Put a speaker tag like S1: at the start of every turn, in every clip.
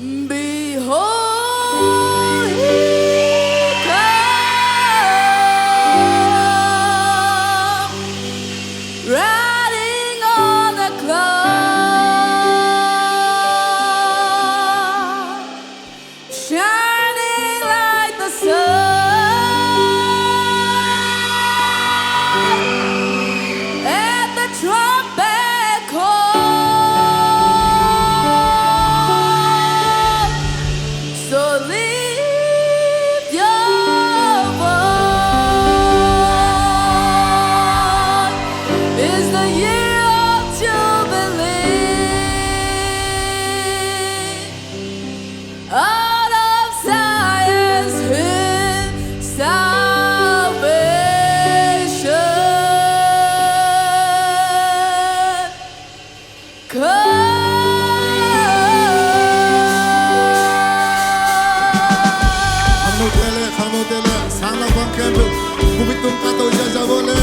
S1: Behold, he comes, riding on the cloud, shining like the sun, at the trumpet call. So lift your voice. It's the year of Jubilee. Out of Zion's hill, salvation
S2: Hamotele, sana bankendo, kubitum kato jaja bole,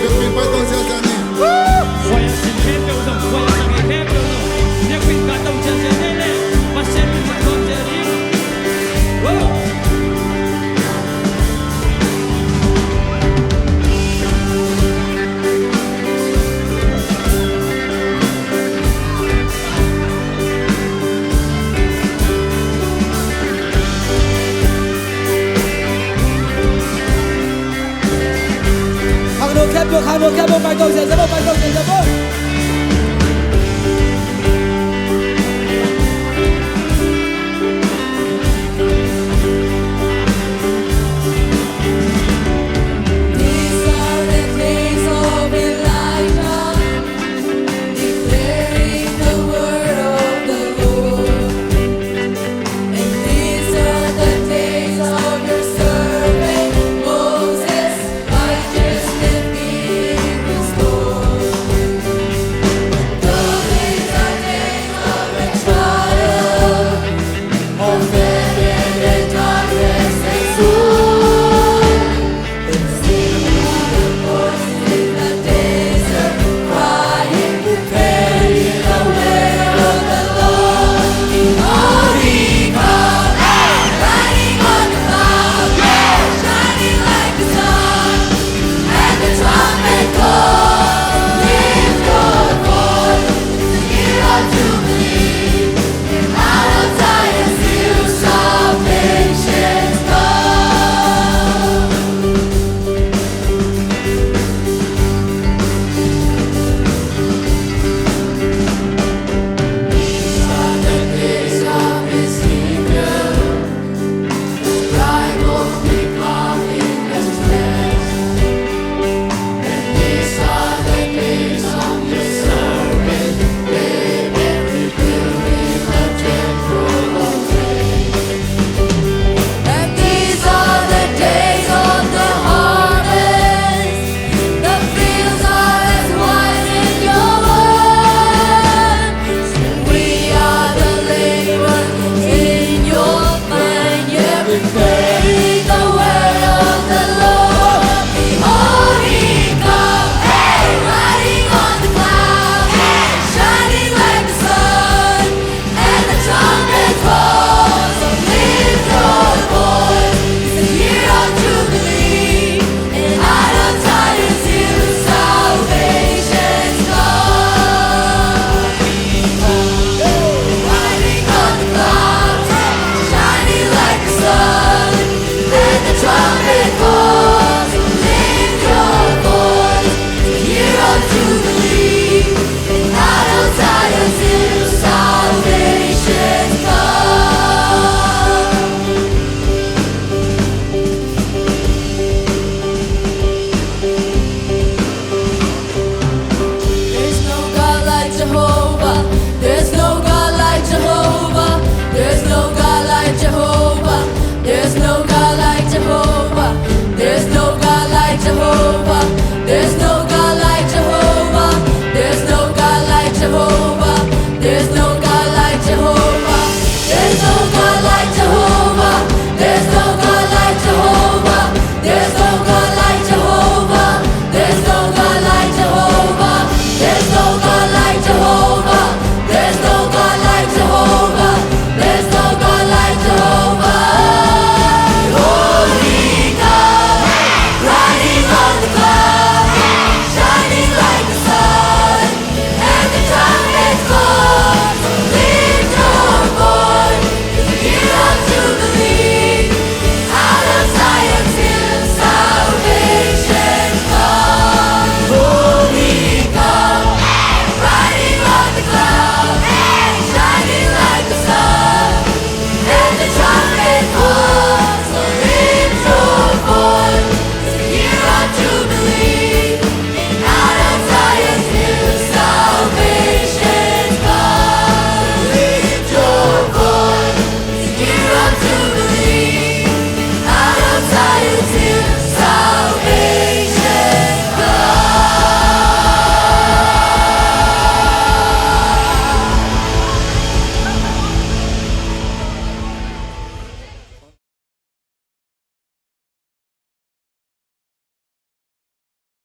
S2: depuis pas dans ces années.
S3: Voyons si bien que vous en voyez ça bien que vous. Depuis quand on tient les nez, ma chère vous continue.
S4: Hàng đồ kép được, bài đầu diễn, bài đầu diễn.